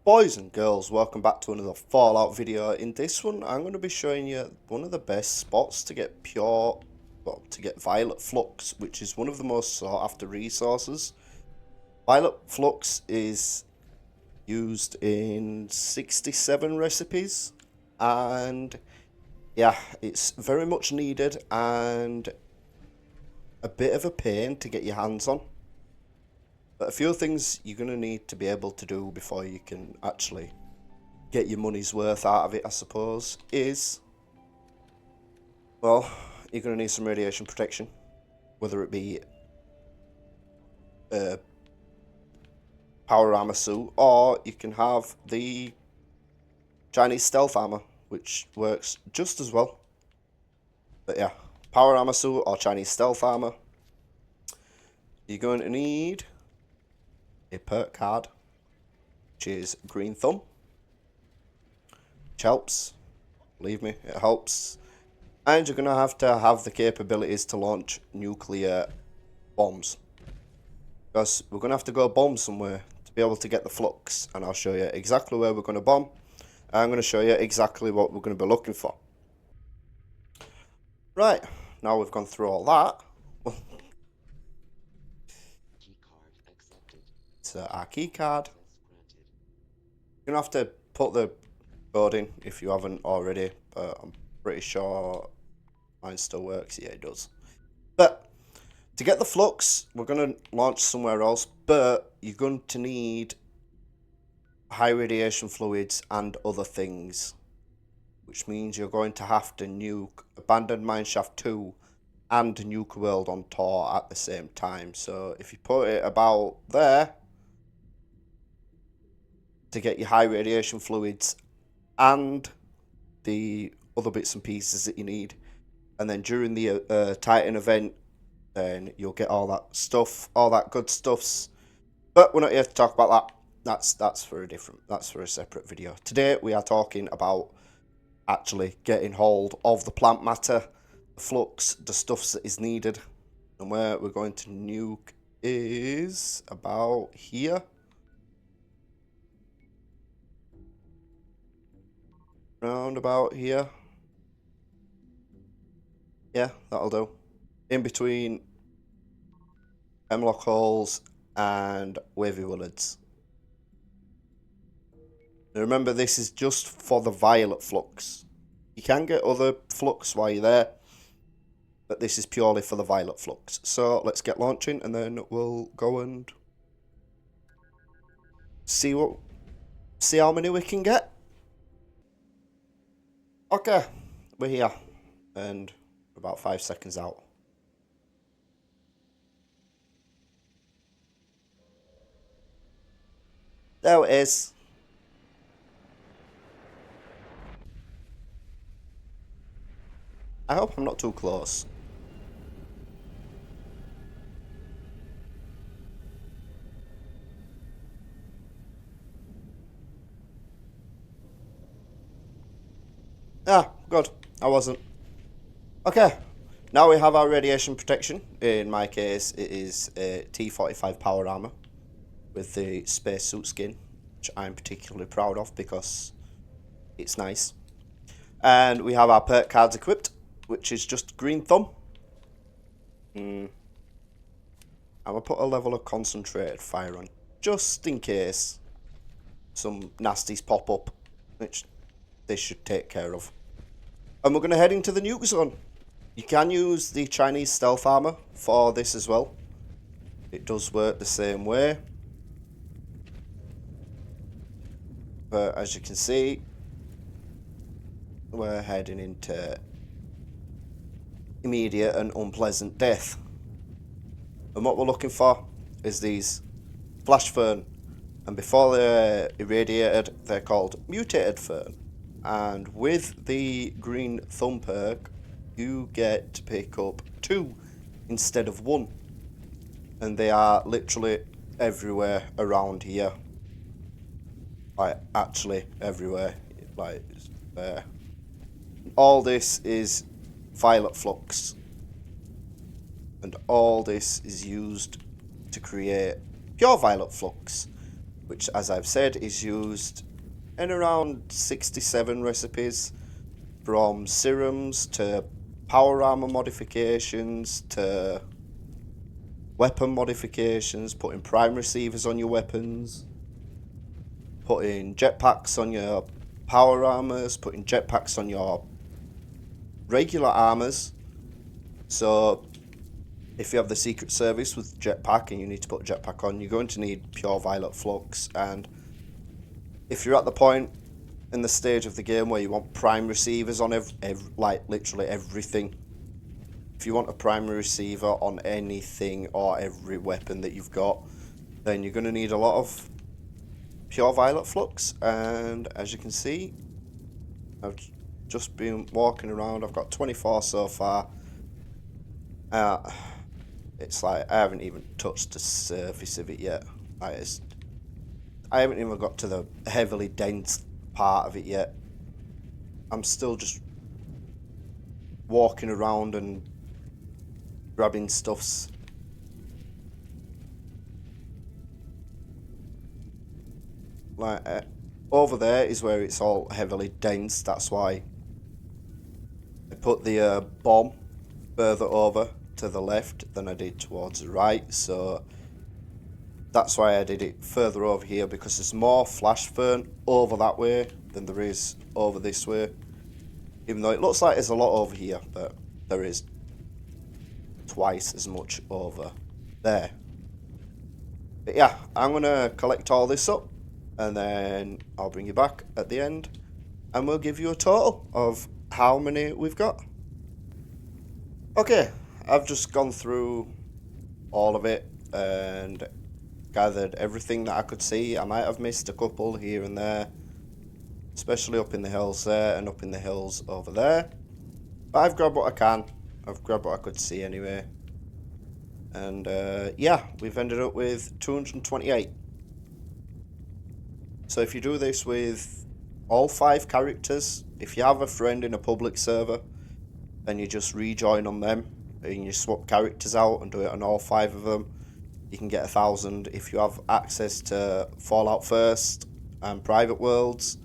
Boys and girls, welcome back to another Fallout video. In this one, I'm going to be showing you one of the best spots to get to get Violet Flux, which is one of the most sought after resources. Violet Flux is used in 67 recipes, and yeah, it's very much needed and a bit of a pain to get your hands on. But a few things you're going to need to be able to do before you can actually get your money's worth out of it, I suppose, is, well, you're going to need some radiation protection, whether it be a power armor suit, or you can have the Chinese stealth armor, which works just as well. But yeah, power armor suit or Chinese stealth armor. You're going to need a perk card, which is Green Thumb, which helps. Believe me, it helps. And you're going to have the capabilities to launch nuclear bombs. Because we're going to have to go bomb somewhere to be able to get the flux. And I'll show you exactly where we're going to bomb. I'm going to show you exactly what we're going to be looking for. Right, now we've gone through all that. It's our key card. You're going to have to put the code in if you haven't already. But I'm pretty sure mine still works. Yeah, it does. But to get the flux, we're going to launch somewhere else, but you're going to need high radiation fluids and other things, which means you're going to have to nuke Abandoned Mineshaft 2 and Nuke World on Tor at the same time. So if you put it about there to get your high radiation fluids and the other bits and pieces that you need, and then during the Titan event, then you'll get all that stuff, all that good stuffs. But we're not here to talk about that. That's for a separate video. Today we are talking about actually getting hold of the plant matter, the flux, the stuffs that is needed, and where we're going to nuke is about here. Round about here. Yeah, that'll do. In between Hemlock Halls and Wavy Willards. Now remember, this is just for the Violet Flux. You can get other flux while you're there, but this is purely for the Violet Flux. So let's get launching, and then we'll go and see how many we can get. Okay, we're here, and about 5 seconds out. There it is. I hope I'm not too close. Ah, good. I wasn't. Okay, now we have our radiation protection. In my case, it is a T-45 power armor with the spacesuit skin, which I'm particularly proud of because it's nice. And we have our perk cards equipped, which is just Green Thumb. I'm going to put a level of concentrated fire on, just in case some nasties pop up, which they should take care of. And we're going to head into the nuke zone. You can use the Chinese stealth armor for this as well. It does work the same way. But as you can see, we're heading into immediate and unpleasant death. And what we're looking for is these flash fern. And before they're irradiated, they're called mutated fern. And with the Green Thumb perk, you get to pick up 2 instead of 1. And they are literally everywhere around here. Like, actually everywhere. Like, there. All this is Violet Flux. And all this is used to create pure Violet Flux. which, as I've said, is used in around 67 recipes, from serums to power armor modifications to weapon modifications, putting prime receivers on your weapons, putting jetpacks on your power armors, putting jetpacks on your regular armors. So if you have the Secret Service with jetpack and you need to put a jetpack on, you're going to need pure violet flux. And if you're at the point in the stage of the game where you want prime receivers on like literally everything, if you want a primary receiver on anything or every weapon that you've got, then you're going to need a lot of pure violet flux. And as you can see, I've just been walking around. I've got 24 so far. It's like I haven't even touched the surface of it yet. I haven't even got to the heavily dense part of it yet. I'm still just walking around and grabbing stuffs. Like over there is where it's all heavily dense. That's why I put the bomb further over to the left than I did towards the right. So that's why I did it further over here, because there's more flash fern over that way than there is over this way. Even though it looks like there's a lot over here, but there is twice as much over there. But yeah, I'm going to collect all this up and then I'll bring you back at the end and we'll give you a total of how many we've got. Okay, I've just gone through all of it and gathered everything that I could see. I might have missed a couple here and there, especially up in the hills there and up in the hills over there. But I've grabbed what I can. I've grabbed what I could see anyway. And yeah, we've ended up with 228. So if you do this with all 5 characters, if you have a friend in a public server and you just rejoin on them and you swap characters out and do it on all 5 of them, you can get 1,000. If you have access to Fallout First and Private Worlds,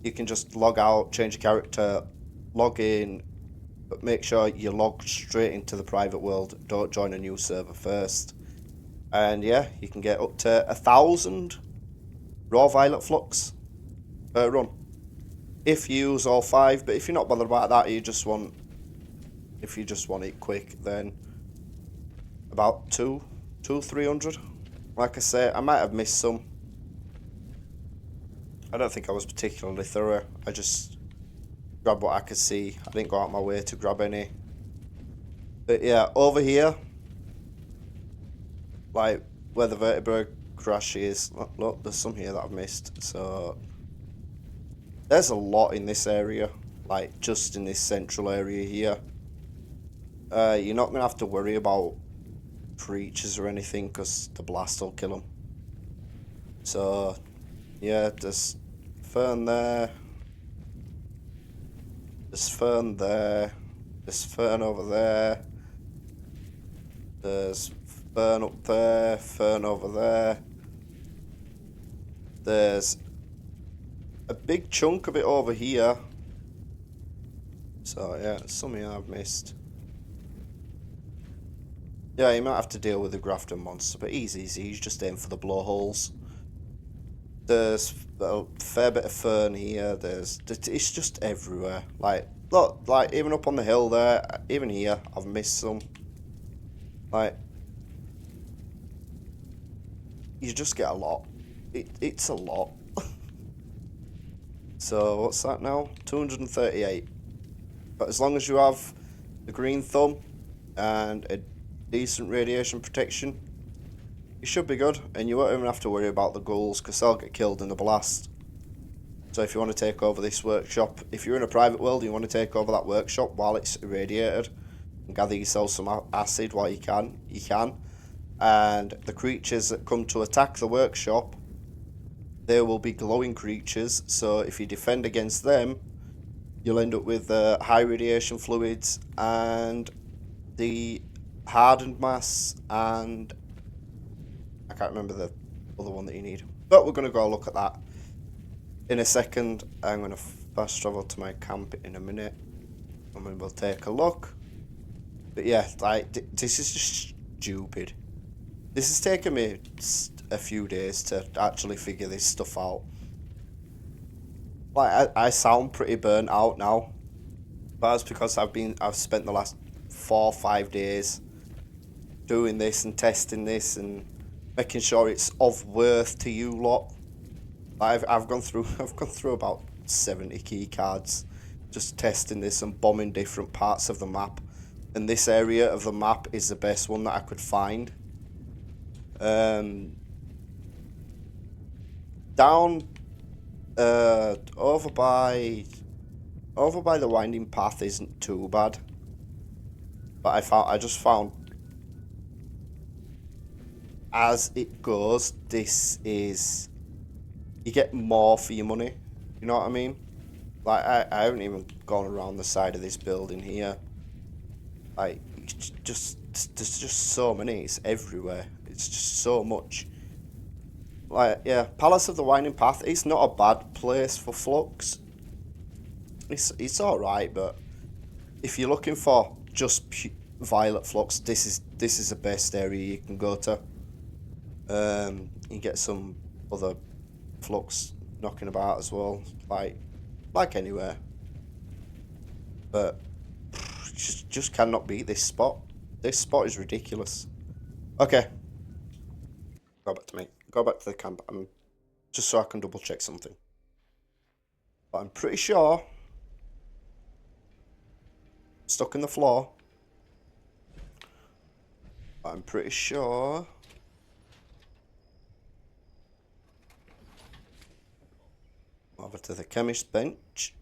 you can just log out, change your character, log in, but make sure you log straight into the private world. Don't join a new server first. And yeah, you can get up to 1,000 raw violet flux per run if you use all 5. But if you're not bothered about that, if you just want it quick, then about 300. Like I say, I might have missed some. I don't think I was particularly thorough. I just grabbed what I could see. I didn't go out my way to grab any. But yeah, over here, like where the vertebrae crash is, look, there's some here that I've missed. So there's a lot in this area, like just in this central area here. You're not going to have to worry about creatures or anything because the blast will kill them. So yeah, there's fern there. There's fern there. There's fern over there. There's fern up there. Fern over there. There's a big chunk of it over here. So yeah, some here I've missed. Yeah, you might have to deal with the Grafton monster, but easy. You just aim for the blowholes. There's a fair bit of fern here. It's just everywhere. Like, look, like even up on the hill there, even here, I've missed some. Like, you just get a lot. It's a lot. So what's that now? 238. But as long as you have the green thumb and a decent radiation protection, you should be good, and you won't even have to worry about the ghouls because they'll get killed in the blast. So if you want to take over this workshop, if you're in a private world and you want to take over that workshop while it's irradiated and gather yourself some acid while you can, you can. And the creatures that come to attack the workshop, they will be glowing creatures, so if you defend against them, you'll end up with high radiation fluids and the hardened mass, and I can't remember the other one that you need. But we're going to go look at that in a second. I'm going to fast travel to my camp in a minute, and then we'll take a look. But yeah, like, this is just stupid. This has taken me a few days to actually figure this stuff out. Like, I sound pretty burnt out now. But that's because I've spent the last 4 or 5 days doing this and testing this and making sure it's of worth to you lot. I've gone through about 70 key cards just testing this and bombing different parts of the map. And this area of the map is the best one that I could find. Down over by the winding path isn't too bad. But I just found as it goes, this is, you get more for your money. You know what I mean? Like, I haven't even gone around the side of this building here. Like, there's just so many. It's everywhere. It's just so much. Like, yeah, Palace of the Winding Path. It's not a bad place for Flux. It's all right, but if you're looking for just Violet Flux, this is the best area you can go to. You get some other Flux knocking about as well, like anywhere. But just cannot beat this spot. This spot is ridiculous. Okay, go back to the camp. Just so I can double check something. But I'm pretty sure stuck in the floor. I'm pretty sure. Over to the chemist bench.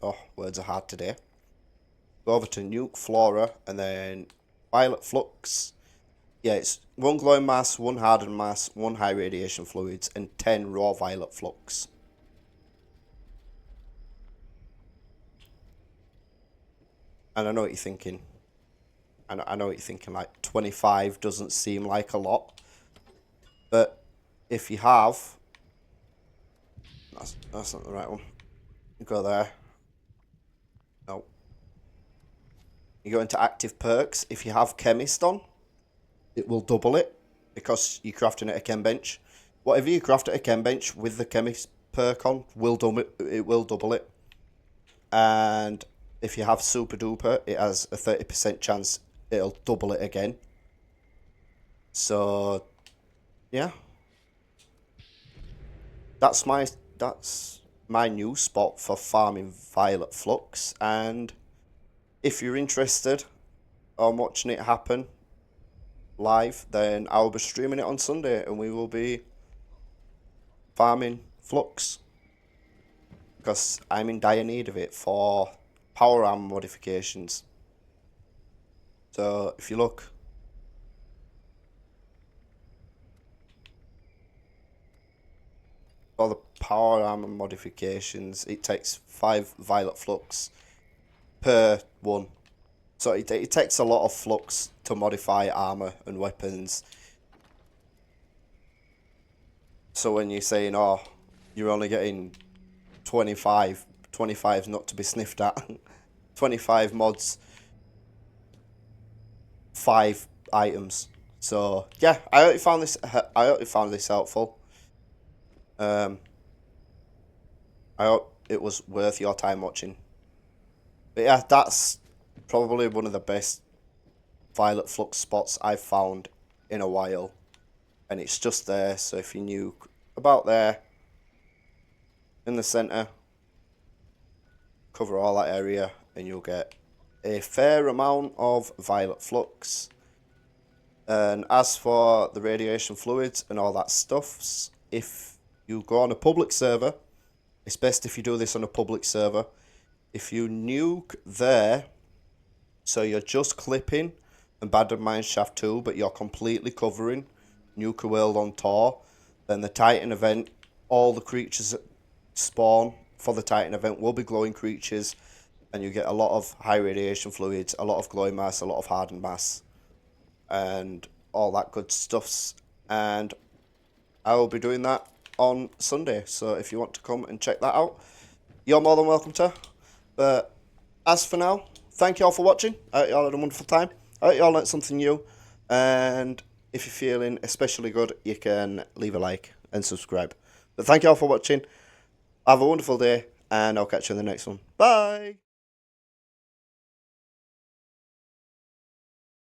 Oh, words are hard today. Go over to Nuke Flora and then Violet Flux. Yeah, it's 1 glowing mass, 1 hardened mass, 1 high radiation fluids, and 10 raw Violet Flux. And I know what you're thinking. I know what you're thinking, like 25 doesn't seem like a lot. But if you have, that's not the right one. You go there. No. You go into active perks. If you have chemist on, it will double it because you're crafting at a chem bench. Whatever you craft at a chem bench with the chemist perk on will double it. It will double it. And if you have super duper, it has a 30% chance it'll double it again. So yeah, that's my new spot for farming Violet Flux. And if you're interested on watching it happen live, then I'll be streaming it on Sunday and we will be farming Flux because I'm in dire need of it for power armor modifications. So if you look, for the power armor modifications, it takes 5 Violet Flux per one. So it takes a lot of flux to modify armor and weapons. So when you're saying, oh, you're only getting 25 is not to be sniffed at. 25 mods, 5 items. So yeah, I hope you found this helpful. I hope it was worth your time watching. But yeah, that's probably one of the best Violet Flux spots I've found in a while. And it's just there, so if you knew about there, in the centre, cover all that area and you'll get a fair amount of Violet Flux. And as for the radiation fluids and all that stuff, if you go on a public server, it's best if you do this on a public server. If you nuke there, so you're just clipping Abandoned Mineshaft 2, but you're completely covering Nuka World on Tor, then the Titan event, all the creatures that spawn for the Titan event will be glowing creatures, and you get a lot of high radiation fluids, a lot of glowing mass, a lot of hardened mass, and all that good stuffs. And I will be doing that on Sunday. So if you want to come and check that out, you're more than welcome to. But as for now, thank you all for watching. I hope you all had a wonderful time. I hope you all learnt something new. And if you're feeling especially good, you can leave a like and subscribe. But thank you all for watching. Have a wonderful day, and I'll catch you in the next one. Bye!